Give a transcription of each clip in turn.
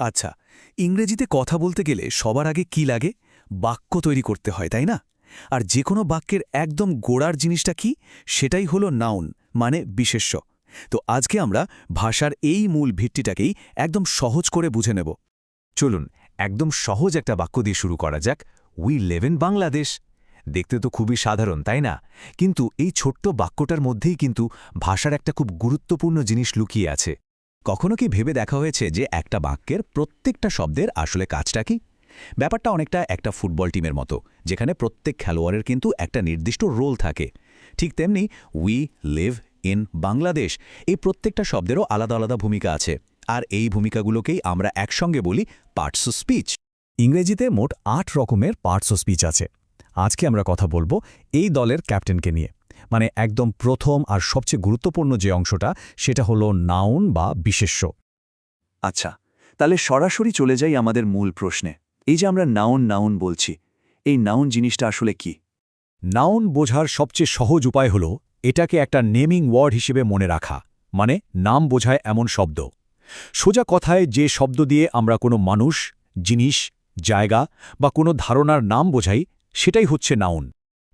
আচ্ছা, ইংরেজিতে কথা বলতে গেলে সবার আগে কি লাগে? বাক্য তৈরি করতে হয়, তাই না? আর যে কোনো বাক্যের একদম গোড়ার জিনিসটা কি? সেটাই হলো নাউন, মানে বিশেষ্য। তো আজকে আমরা ভাষার এই মূল ভিত্তিটাকেই একদম সহজ করে বুঝে নেব। চলুন একদম সহজ একটা বাক্য দিয়ে শুরু করা যাক। We live in Bangladesh. দেখতে তো খুবই সাধারণ, তাই না? কিন্তু এই ছোট্ট বাক্যটার মধ্যেই কিন্তু ভাষার একটা খুব গুরুত্বপূর্ণ জিনিস লুকিয়ে আছে। কখনো কি ভেবে দেখা হয়েছে যে একটা বাক্যের প্রত্যেকটা শব্দের আসলে কাজটা কি? ব্যাপারটা অনেকটা একটা ফুটবল টিমের মতো, যেখানে প্রত্যেক খেলোয়াড়ের কিন্তু একটা নির্দিষ্ট রোল থাকে। ঠিক তেমনি উই লিভ ইন বাংলাদেশ, এই প্রত্যেকটা শব্দেরও আলাদা আলাদা ভূমিকা আছে। আর এই ভূমিকাগুলোকেই আমরা একসঙ্গে বলি পার্টস অফ স্পিচ। ইংরেজিতে মোট ৮ রকমের পার্টস অফ স্পিচ আছে। আজকে আমরা কথা বলবো এই দলের ক্যাপ্টেনকে নিয়ে। মানে একদম প্রথম আর সবচেয়ে গুরুত্বপূর্ণ যে অংশটা, সেটা হলো নাউন বা বিশেষ্য। আচ্ছা, তাহলে সরাসরি চলে যাই আমাদের মূল প্রশ্নে। এই যে আমরা নাউন নাউন বলছি, এই নাউন জিনিসটা আসলে কি? নাউন বোঝার সবচেয়ে সহজ উপায় হলো এটাকে একটা নেমিং ওয়ার্ড হিসেবে মনে রাখা, মানে নাম বোঝায় এমন শব্দ। সোজা কথায় যে শব্দ দিয়ে আমরা কোনো মানুষ, জিনিস, জায়গা বা কোনো ধারণার নাম বোঝাই, সেটাই হচ্ছে নাউন।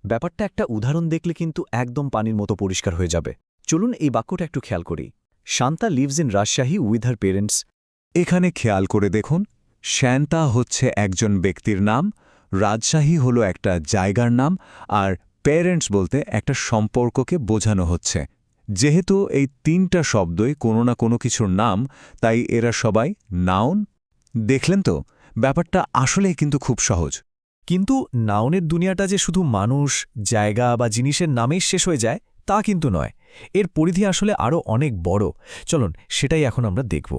ব্যাপারটা একটা উদাহরণ দেখলে কিন্তু একদম পানির মতো পরিষ্কার হয়ে যাবে। চলুন এই বাক্যটা একটু খেয়াল করি। Shanta lives in Rajshahi with her parents. এখানে খেয়াল করে দেখুন, শ্যান্তা হচ্ছে একজন ব্যক্তির নাম, রাজশাহী হলো একটা জায়গার নাম, আর প্যারেন্টস বলতে একটা সম্পর্ককে বোঝানো হচ্ছে। যেহেতু এই তিনটা শব্দই কোনো না কোনো কিছুর নাম, তাই এরা সবাই নাউন। দেখলেন তো, ব্যাপারটা আসলেই কিন্তু খুব সহজ। কিন্তু নাউনের দুনিয়াটা যে শুধু মানুষ, জায়গা বা জিনিসের নামেই শেষ হয়ে যায়, তা কিন্তু নয়। এর পরিধি আসলে আরও অনেক বড়। চলুন সেটাই এখন আমরা দেখব।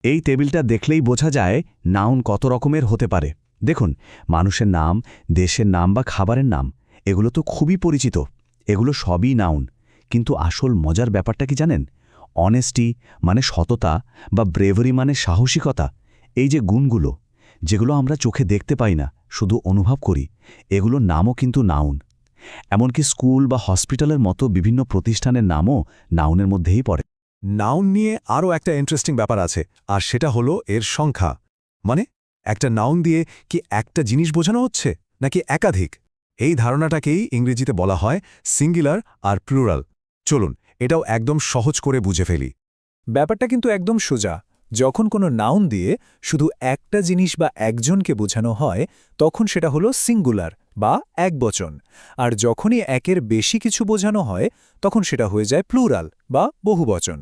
এই টেবিলটা দেখলেই বোঝা যায় নাউন কত রকমের হতে পারে। দেখুন, মানুষের নাম, দেশের নাম বা খাবারের নাম, এগুলো তো খুবই পরিচিত। এগুলো সবই নাউন। কিন্তু আসল মজার ব্যাপারটা কি জানেন? অনেস্টি মানে সততা, বা ব্রেভারি মানে সাহসিকতা, এই যে গুণগুলো, যেগুলো আমরা চোখে দেখতে পাই না, শুধু অনুভব করি, এগুলোর নামও কিন্তু নাউন। এমনকি স্কুল বা হসপিটালের মতো বিভিন্ন প্রতিষ্ঠানের নামও নাউনের মধ্যেই পড়ে। নাউন নিয়ে আরও একটা ইন্টারেস্টিং ব্যাপার আছে, আর সেটা হলো এর সংখ্যা। মানে একটা নাউন দিয়ে কি একটা জিনিস বোঝানো হচ্ছে, নাকি একাধিক? এই ধারণাটাকেই ইংরেজিতে বলা হয় সিঙ্গুলার আর প্লুরাল। চলুন এটাও একদম সহজ করে বুঝে ফেলি। ব্যাপারটা কিন্তু একদম সোজা। যখন কোনো নাউন দিয়ে শুধু একটা জিনিস বা একজনকে বোঝানো হয়, তখন সেটা হলো সিঙ্গুলার বা একবচন। আর যখনই একের বেশি কিছু বোঝানো হয়, তখন সেটা হয়ে যায় প্লুরাল বা বহুবচন।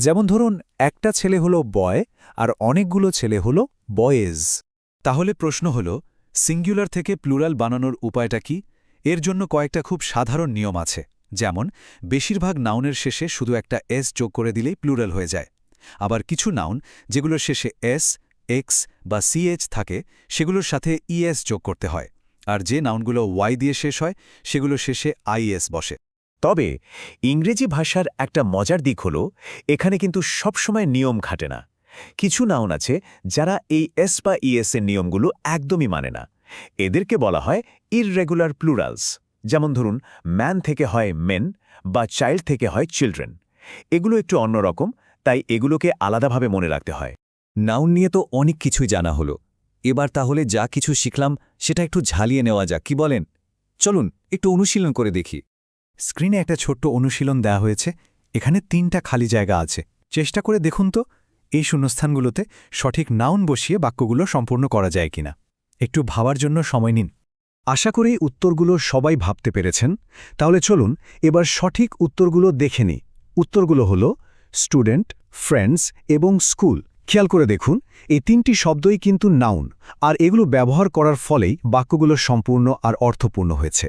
যেমন ধরুন, একটা ছেলে হলো বয় আর অনেকগুলো ছেলে হলো বয়েজ। তাহলে প্রশ্ন হল, সিঙ্গুলার থেকে প্লুরাল বানানোর উপায়টা কি? এর জন্য কয়েকটা খুব সাধারণ নিয়ম আছে। যেমন, বেশিরভাগ নাউনের শেষে শুধু একটা এস যোগ করে দিলেই প্লুরাল হয়ে যায়। আবার কিছু নাউন যেগুলোর শেষে এস, এক্স বা সিএচ থাকে, সেগুলোর সাথে ইএস যোগ করতে হয়। আর যে নাউনগুলো ওয়াই দিয়ে শেষ হয়, সেগুলোর শেষে আইএস বসে। তবে ইংরেজি ভাষার একটা মজার দিক হল, এখানে কিন্তু সবসময় নিয়ম খাটে না। কিছু নাউন আছে যারা এই এস বা ইএস এর নিয়মগুলো একদমই মানে না। এদেরকে বলা হয় ইররেগুলার প্লুরালস। যেমন ধরুন, ম্যান থেকে হয় মেন বা চাইল্ড থেকে হয় চিলড্রেন। এগুলো একটু অন্যরকম, তাই এগুলোকে আলাদাভাবে মনে রাখতে হয়। নাউন নিয়ে তো অনেক কিছুই জানা হলো। এবার তাহলে যা কিছু শিখলাম সেটা একটু ঝালিয়ে নেওয়া যাক, কি বলেন? চলুন একটু অনুশীলন করে দেখি। স্ক্রিনে একটা ছোট্ট অনুশীলন দেওয়া হয়েছে। এখানে 3টা খালি জায়গা আছে। চেষ্টা করে দেখুন তো এই শূন্যস্থানগুলোতে সঠিক নাউন বসিয়ে বাক্যগুলো সম্পূর্ণ করা যায় কিনা। একটু ভাবার জন্য সময় নিন। আশা করি উত্তরগুলো সবাই ভাবতে পেরেছেন। তাহলে চলুন এবার সঠিক উত্তরগুলো দেখে নিই। উত্তরগুলো হলো স্টুডেন্ট, ফ্রেন্ডস এবং স্কুল। খেয়াল করে দেখুন, এই 3টি শব্দই কিন্তু নাউন, আর এগুলো ব্যবহার করার ফলেই বাক্যগুলো সম্পূর্ণ আর অর্থপূর্ণ হয়েছে।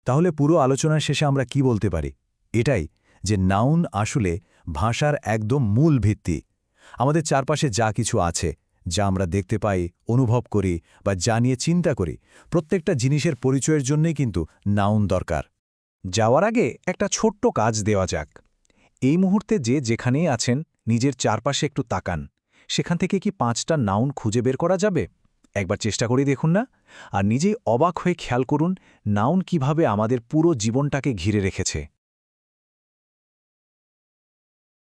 তাহলে পুরো আলোচনার শেষে আমরা কি বলতে পারি? এটাই যে নাউন আসলে ভাষার একদম মূল ভিত্তি। আমাদের চারপাশে যা কিছু আছে, যা আমরা দেখতে পাই, অনুভব করি বা যা নিয়ে চিন্তা করি, প্রত্যেকটা জিনিসের পরিচয়ের জন্যই কিন্তু নাউন দরকার। যাওয়ার আগে একটা ছোট্ট কাজ দেওয়া যাক। এই মুহূর্তে যে যেখানেই আছেন, নিজের চারপাশে একটু তাকান। সেখান থেকে কি 5টা নাউন খুঁজে বের করা যাবে? একবার চেষ্টা করে দেখুন না? আর নিজেই অবাক হয়ে খেয়াল করুন নাউন কিভাবে আমাদের পুরো জীবনটাকে ঘিরে রেখেছে।